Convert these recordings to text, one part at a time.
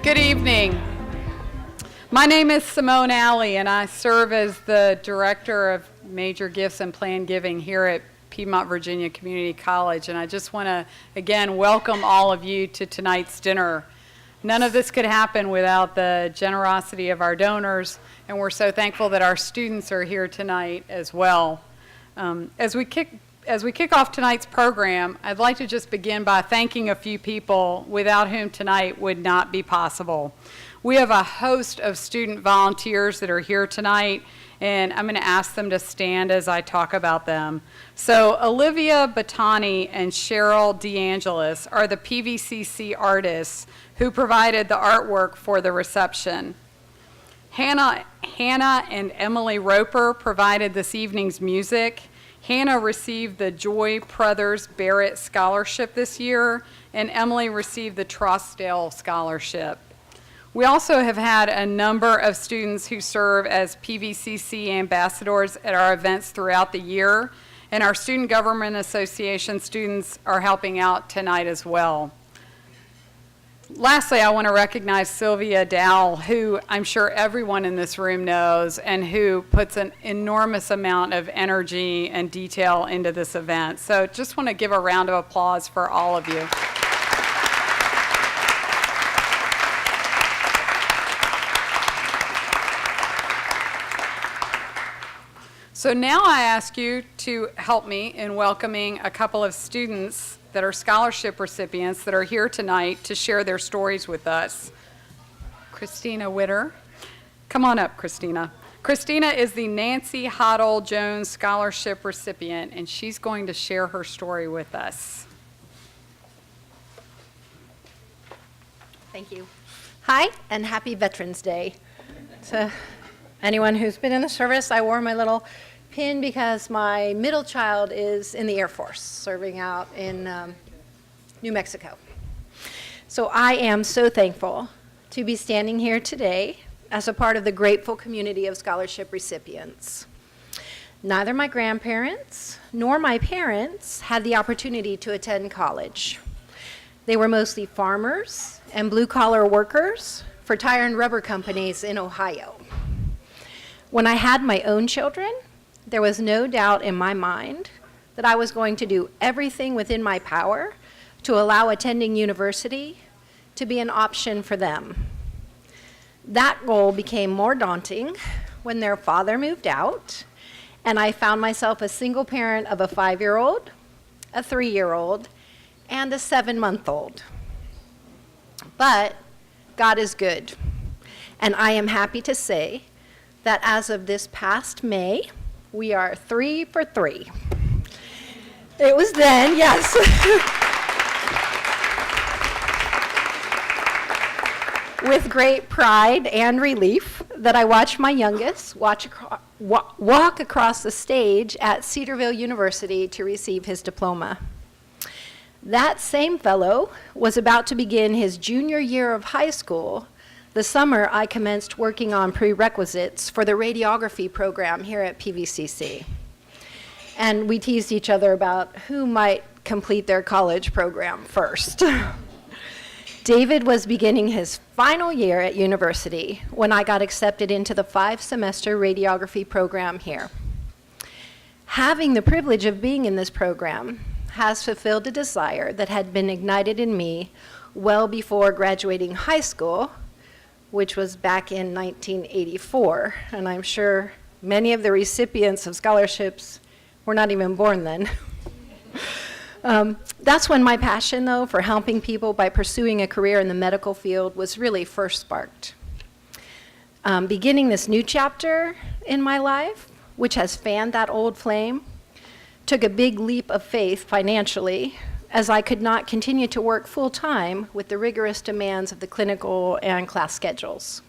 Good evening. My name is Simone Alley, and I serve as the Director of Major Gifts and Planned Giving here at Piedmont, Virginia Community College. And I just want to, again, welcome all of you to tonight's dinner. None of this could happen without the generosity of our donors, and we're so thankful that our students are here tonight as well. As we kick off tonight's program, I'd like to just begin by thanking a few people without whom tonight would not be possible. We have a host of student volunteers that are here tonight, and I'm going to ask them to stand as I talk about them. So Olivia Battani and Cheryl DeAngelis are the PVCC artists who provided the artwork for the reception. Hannah and Emily Roper provided this evening's music. Hannah received the Joy Brothers Barrett Scholarship this year, and Emily received the Trousdale Scholarship. We also have had a number of students who serve as PVCC ambassadors at our events throughout the year, and our Student Government Association students are helping out tonight as well. Lastly, I want to recognize Sylvia Dowell, who I'm sure everyone in this room knows, and who puts an enormous amount of energy and detail into this event. So just want to give a round of applause for all of you. So now I ask you to help me in welcoming a couple of students that are scholarship recipients that are here tonight to share their stories with us. Christina Witter. Come on up, Christina. Christina is the Nancy Howell Jones Scholarship recipient, and she's going to share her story with us. Thank you. Hi, and happy Veterans Day. To anyone who's been in the service, I wore my little pin because my middle child is in the Air Force, serving out in New Mexico. So I am so thankful to be standing here today as a part of the grateful community of scholarship recipients. Neither my grandparents nor my parents had the opportunity to attend college. They were mostly farmers and blue-collar workers for tire and rubber companies in Ohio. When I had my own children, there was no doubt in my mind that I was going to do everything within my power to allow attending university to be an option for them. That goal became more daunting when their father moved out, and I found myself a single parent of a 5-year-old, a 3-year-old, and a 7-month-old. But God is good, and I am happy to say that as of this past May, we are 3 for 3. It was then, yes. With great pride and relief that I watched my youngest walk across the stage at Cedarville University to receive his diploma. That same fellow was about to begin his junior year of high school the summer I commenced working on prerequisites for the radiography program here at PVCC. And we teased each other about who might complete their college program first. David was beginning his final year at university when I got accepted into the 5-semester radiography program here. Having the privilege of being in this program has fulfilled a desire that had been ignited in me well before graduating high school, which was back in 1984, and I'm sure many of the recipients of scholarships were not even born then. That's when my passion, though, for helping people by pursuing a career in the medical field was really first sparked. Beginning this new chapter in my life, which has fanned that old flame, took a big leap of faith financially, as I could not continue to work full-time with the rigorous demands of the clinical and class schedules.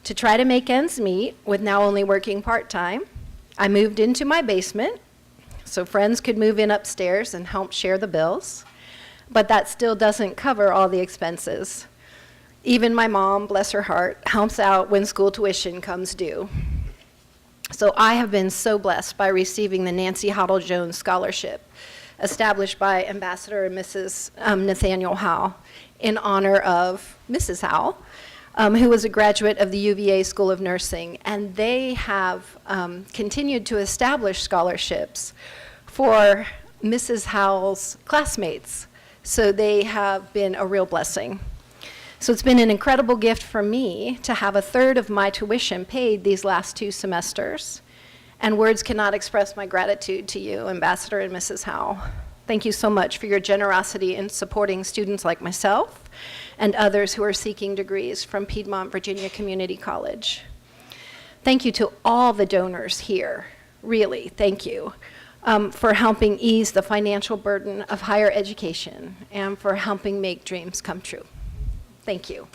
To try to make ends meet, with now only working part-time, I moved into my basement so friends could move in upstairs and help share the bills, but that still doesn't cover all the expenses. Even my mom, bless her heart, helps out when school tuition comes due. So I have been so blessed by receiving the Nancy Howell Jones Scholarship established by Ambassador and Mrs. Nathaniel Howell in honor of Mrs. Howell, who was a graduate of the UVA School of Nursing. And they have continued to establish scholarships for Mrs. Howell's classmates. So they have been a real blessing. So it's been an incredible gift for me to have a third of my tuition paid these last 2 semesters. And words cannot express my gratitude to you, Ambassador and Mrs. Howell. Thank you so much for your generosity in supporting students like myself and others who are seeking degrees from Piedmont Virginia Community College. Thank you to all the donors here, really, thank you, for helping ease the financial burden of higher education and for helping make dreams come true. Thank you.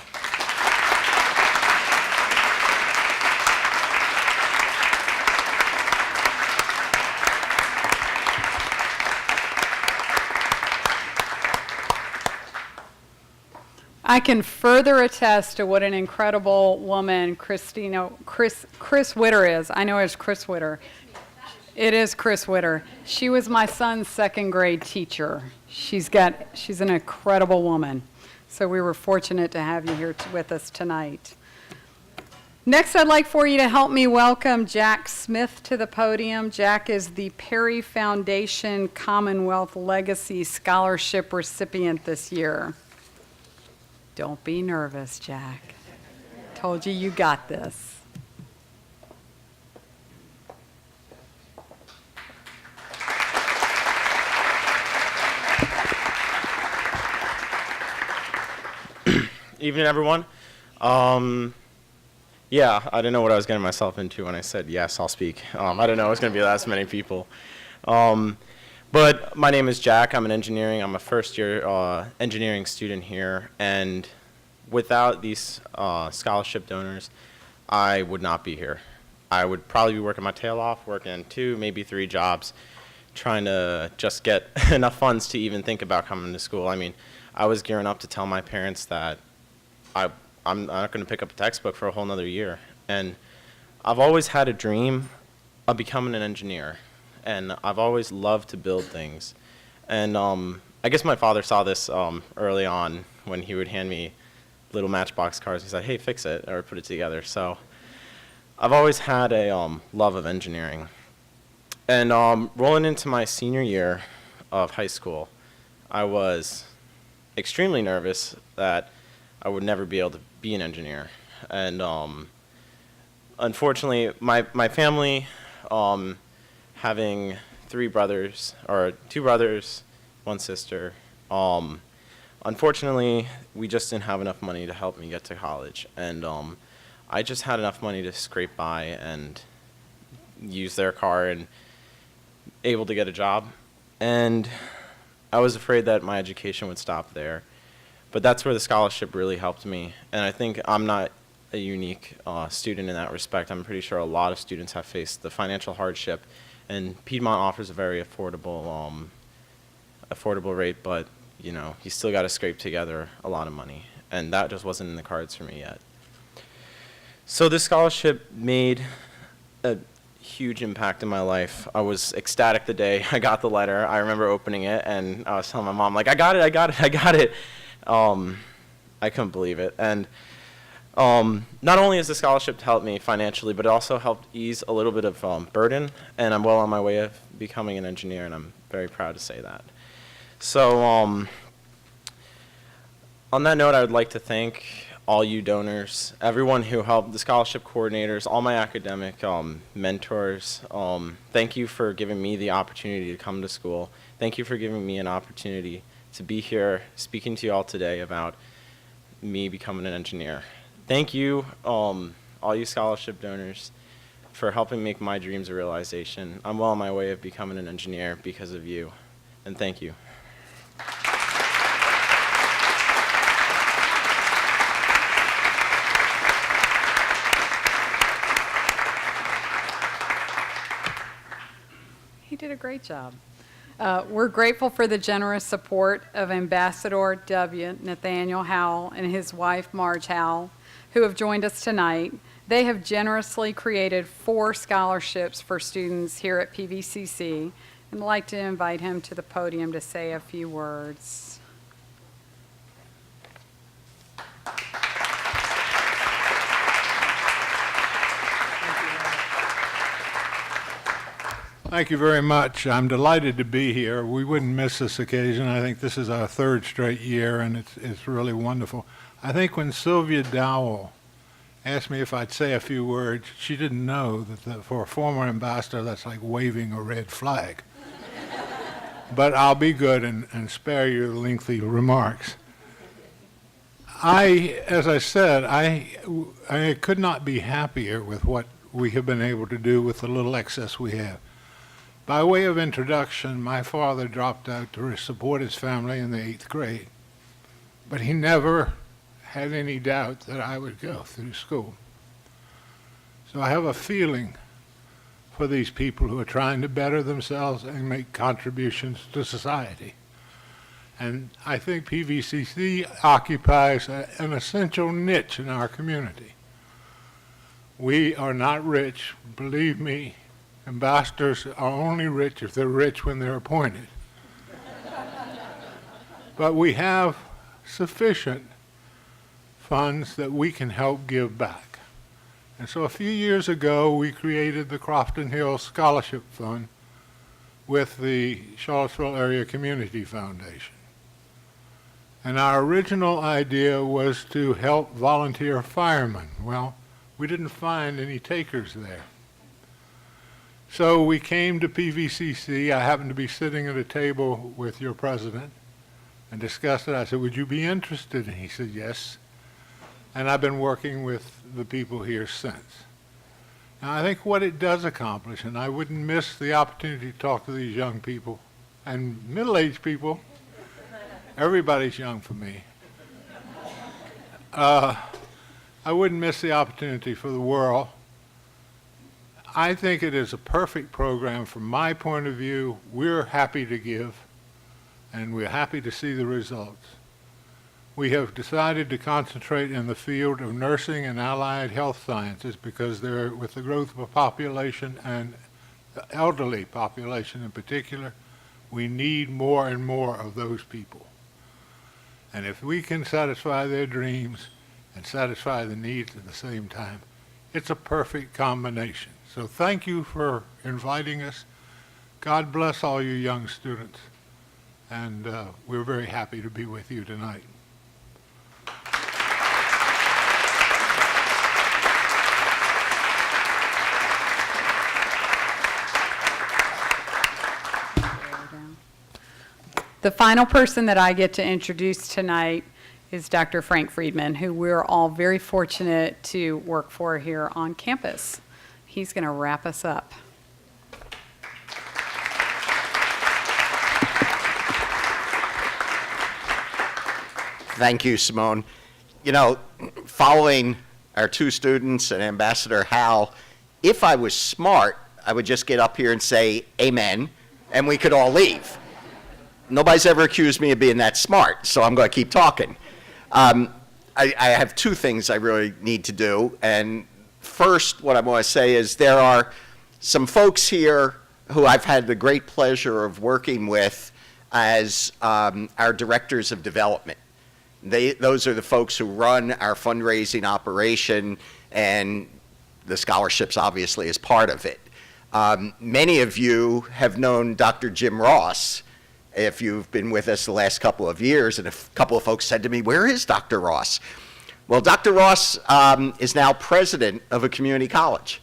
I can further attest to what an incredible woman Chris Witter is. I know it's Chris Witter. It is Chris Witter. She was my son's 2nd grade teacher. She's an incredible woman. So we were fortunate to have you here with us tonight. Next, I'd like for you to help me welcome Jack Smith to the podium. Jack is the Perry Foundation Commonwealth Legacy Scholarship recipient this year. Don't be nervous, Jack. Told you got this. Evening, everyone. Yeah, I didn't know what I was getting myself into when I said, yes, I'll speak. I didn't know it was going to be that many people. But my name is Jack. I'm a first-year engineering student here. And without these scholarship donors, I would not be here. I would probably be working my tail off, working 2, maybe 3 jobs, trying to just get enough funds to even think about coming to school. I mean, I was gearing up to tell my parents that I'm not going to pick up a textbook for a whole nother year. And I've always had a dream of becoming an engineer. And I've always loved to build things. And I guess my father saw this early on when he would hand me little Matchbox cars. He said, hey, fix it or put it together. So I've always had a love of engineering. And rolling into my senior year of high school, I was extremely nervous that I would never be able to be an engineer. And unfortunately, my family, having 2 brothers, 1 sister, unfortunately, we just didn't have enough money to help me get to college. And I just had enough money to scrape by and use their car and able to get a job. And I was afraid that my education would stop there. But that's where the scholarship really helped me. And I think I'm not a unique student in that respect. I'm pretty sure a lot of students have faced the financial hardship. And Piedmont offers a very affordable rate, but you know, you still got to scrape together a lot of money. And that just wasn't in the cards for me yet. So this scholarship made a huge impact in my life. I was ecstatic the day I got the letter. I remember opening it, and I was telling my mom, like, I got it. I couldn't believe it. And not only has the scholarship helped me financially, but it also helped ease a little bit of burden, and I'm well on my way of becoming an engineer, and I'm very proud to say that. So on that note, I would like to thank all you donors, everyone who helped, the scholarship coordinators, all my academic mentors. Thank you for giving me the opportunity to come to school. Thank you for giving me an opportunity to be here speaking to you all today about me becoming an engineer. Thank you, all you scholarship donors, for helping make my dreams a realization. I'm well on my way of becoming an engineer because of you, and thank you. He did a great job. We're grateful for the generous support of Ambassador W. Nathaniel Howell and his wife, Marge Howell, who have joined us tonight. They have generously created 4 scholarships for students here at PVCC. I'd like to invite him to the podium to say a few words. Thank you very much. I'm delighted to be here. We wouldn't miss this occasion. I think this is our third straight year, and it's really wonderful. I think when Sylvia Dowell asked me if I'd say a few words, she didn't know that for a former ambassador, that's like waving a red flag. But I'll be good and spare you the lengthy remarks. As I said, I could not be happier with what we have been able to do with the little excess we have. By way of introduction, my father dropped out to support his family in the 8th grade, but he never had any doubt that I would go through school. So I have a feeling for these people who are trying to better themselves and make contributions to society. And I think PVCC occupies an essential niche in our community. We are not rich, believe me. Ambassadors are only rich if they're rich when they're appointed. But we have sufficient funds that we can help give back. And so a few years ago, we created the Crofton Hill Scholarship Fund with the Charlottesville Area Community Foundation. And our original idea was to help volunteer firemen. Well, we didn't find any takers there. So we came to PVCC. I happened to be sitting at a table with your president and discussed it. I said, would you be interested? And he said, yes. And I've been working with the people here since. Now, I think what it does accomplish, and I wouldn't miss the opportunity to talk to these young people and middle-aged people. Everybody's young for me. I wouldn't miss the opportunity for the world. I think it is a perfect program from my point of view. We're happy to give, and we're happy to see the results. We have decided to concentrate in the field of nursing and allied health sciences because with the growth of a population and the elderly population in particular, we need more and more of those people. And if we can satisfy their dreams and satisfy the needs at the same time, it's a perfect combination. So thank you for inviting us. God bless all you young students. And we're very happy to be with you tonight. The final person that I get to introduce tonight is Dr. Frank Friedman, who we're all very fortunate to work for here on campus. He's going to wrap us up. Thank you, Simone. You know, following our two students and Ambassador Howell, if I was smart, I would just get up here and say amen, and we could all leave. Nobody's ever accused me of being that smart, so I'm going to keep talking. I have two things I really need to do, and first, what I want to say is there are some folks here who I've had the great pleasure of working with as our directors of development. Those are the folks who run our fundraising operation, and the scholarships obviously is part of it. Many of you have known Dr. Jim Ross if you've been with us the last couple of years, and a couple of folks said to me, where is Dr. Ross? Well, Dr. Ross is now president of a community college.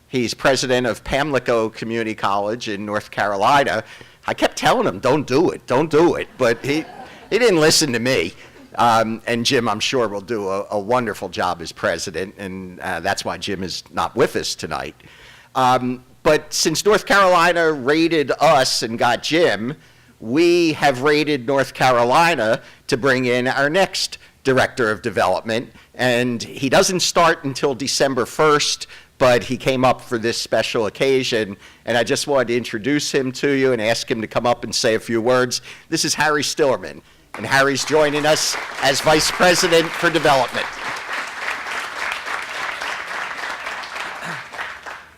He's president of Pamlico Community College in North Carolina. I kept telling him, don't do it, but he didn't listen to me. And Jim, I'm sure, will do a wonderful job as president, and that's why Jim is not with us tonight. But since North Carolina rated us and got Jim, we have rated North Carolina to bring in our next director of development, and he doesn't start until December 1st, but he came up for this special occasion, and I just wanted to introduce him to you and ask him to come up and say a few words. This is Harry Stillerman, and Harry's joining us as Vice President for Development.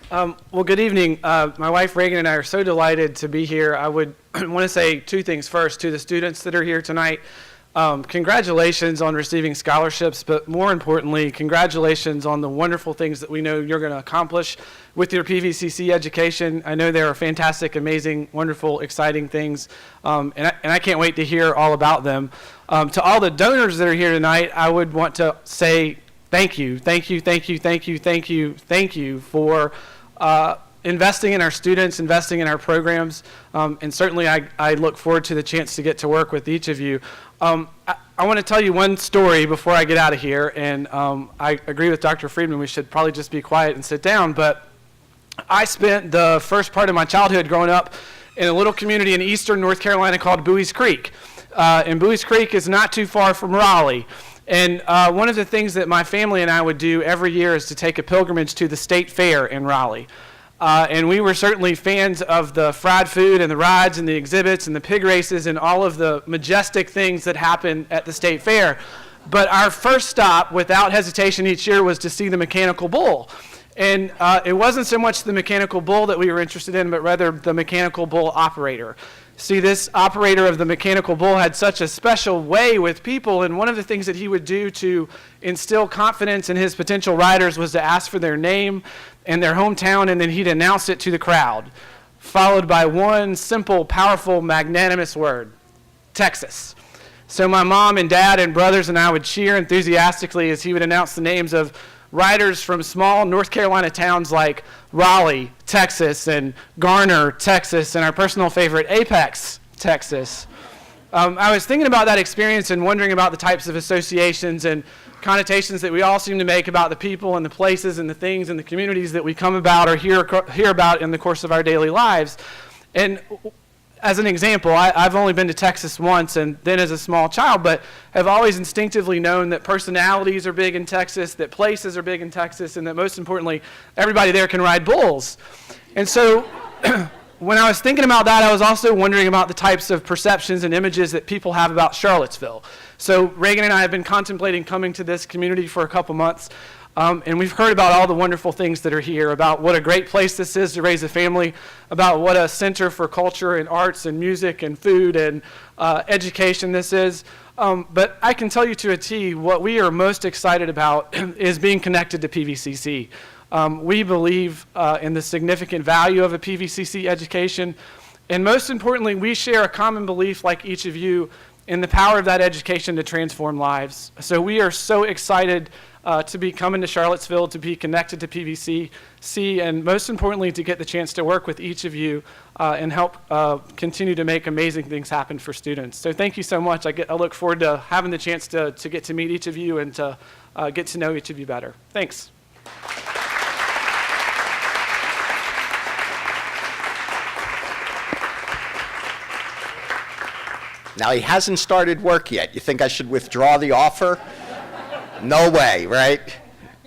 Well, good evening. My wife Reagan and I are so delighted to be here. I would want to say two things first to the students that are here tonight. Congratulations on receiving scholarships, but more importantly, congratulations on the wonderful things that we know you're going to accomplish with your PVCC education. I know there are fantastic, amazing, wonderful, exciting things, and I can't wait to hear all about them. To all the donors that are here tonight, I would want to say thank you, thank you, thank you, thank you, thank you, thank you for investing in our students, investing in our programs, and certainly I look forward to the chance to get to work with each of you. I want to tell you one story before I get out of here, and I agree with Dr. Friedman, we should probably just be quiet and sit down, but I spent the first part of my childhood growing up in a little community in eastern North Carolina called Bowie's Creek, and Bowie's Creek is not too far from Raleigh. And one of the things that my family and I would do every year is to take a pilgrimage to the State Fair in Raleigh. And we were certainly fans of the fried food and the rides and the exhibits and the pig races and all of the majestic things that happen at the State Fair. But our first stop, without hesitation each year, was to see the mechanical bull. And it wasn't so much the mechanical bull that we were interested in, but rather the mechanical bull operator. See, this operator of the mechanical bull had such a special way with people, and one of the things that he would do to instill confidence in his potential riders was to ask for their name and their hometown, and then he'd announce it to the crowd, followed by one simple, powerful, magnanimous word: Texas. So my mom and dad and brothers and I would cheer enthusiastically as he would announce the names of riders from small North Carolina towns like Raleigh, Texas, and Garner, Texas, and our personal favorite, Apex, Texas. I was thinking about that experience and wondering about the types of associations and connotations that we all seem to make about the people and the places and the things and the communities that we come about or hear about in the course of our daily lives. And as an example, I've only been to Texas once and then as a small child, but have always instinctively known that personalities are big in Texas, that places are big in Texas, and that most importantly, everybody there can ride bulls. And so when I was thinking about that, I was also wondering about the types of perceptions and images that people have about Charlottesville. So Reagan and I have been contemplating coming to this community for a couple months. And we've heard about all the wonderful things that are here, about what a great place this is to raise a family, about what a center for culture and arts and music and food and education this is. But I can tell you to a T, what we are most excited about is being connected to PVCC. We believe in the significant value of a PVCC education. And most importantly, we share a common belief, like each of you, in the power of that education to transform lives. So we are so excited to be coming to Charlottesville, to be connected to PVCC, and most importantly, to get the chance to work with each of you and help continue to make amazing things happen for students. So thank you so much. I look forward to having the chance to get to meet each of you and to get to know each of you better. Thanks. Now, he hasn't started work yet. You think I should withdraw the offer? No way, right?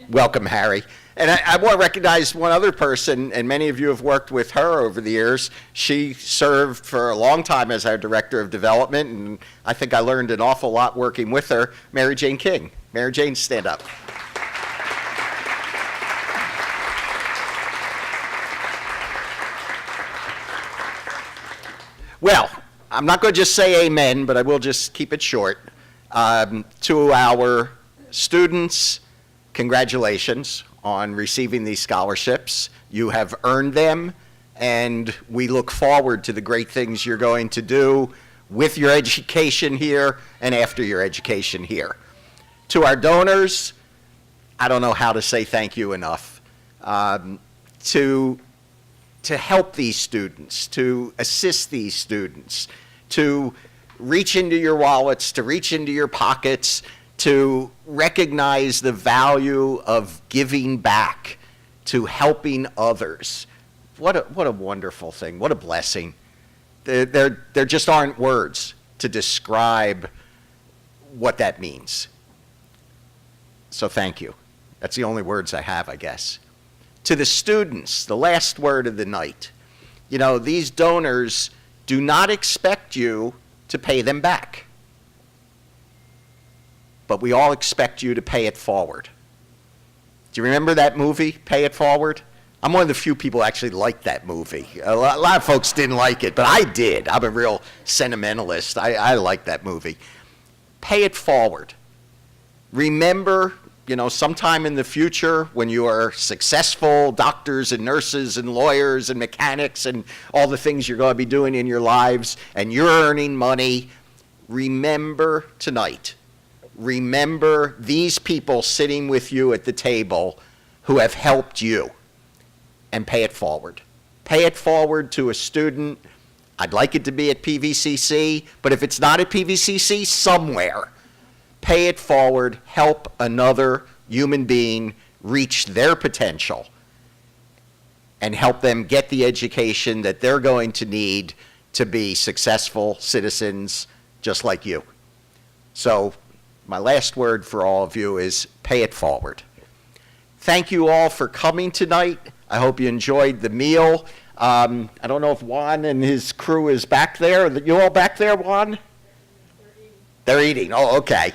Welcome, Harry. And I want to recognize one other person, and many of you have worked with her over the years. She served for a long time as our Director of Development, and I think I learned an awful lot working with her. Mary Jane King. Mary Jane, stand up. Well, I'm not going to just say amen, but I will just keep it short. To our students, congratulations on receiving these scholarships. You have earned them, and we look forward to the great things you're going to do with your education here and after your education here. To our donors, I don't know how to say thank you enough. To help these students, to assist these students, to reach into your wallets, to reach into your pockets, to recognize the value of giving back, to helping others. What a wonderful thing. What a blessing. There just aren't words to describe what that means. So thank you. That's the only words I have, I guess. To the students, the last word of the night. You know, these donors do not expect you to pay them back. But we all expect you to pay it forward. Do you remember that movie, Pay It Forward? I'm one of the few people who actually liked that movie. A lot of folks didn't like it, but I did. I'm a real sentimentalist. I like that movie. Pay it forward. Remember, sometime in the future when you are successful doctors and nurses and lawyers and mechanics and all the things you're going to be doing in your lives and you're earning money, remember tonight. Remember these people sitting with you at the table who have helped you, and pay it forward. Pay it forward to a student. I'd like it to be at PVCC, but if it's not at PVCC, somewhere. Pay it forward, help another human being reach their potential, and help them get the education that they're going to need to be successful citizens just like you. So my last word for all of you is pay it forward. Thank you all for coming tonight. I hope you enjoyed the meal. I don't know if Juan and his crew is back there. Are you all back there, Juan? They're eating. Oh, okay.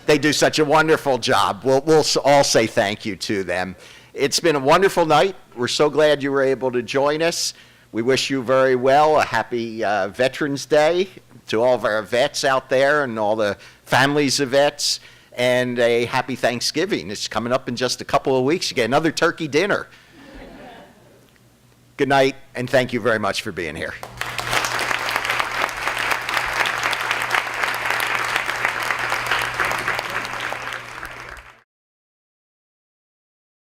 They do such a wonderful job. We'll all say thank you to them. It's been a wonderful night. We're so glad you were able to join us. We wish you very well a happy Veterans Day to all of our vets out there and all the families of vets, and a happy Thanksgiving. It's coming up in just a couple of weeks. You get another turkey dinner. Good night, and thank you very much for being here.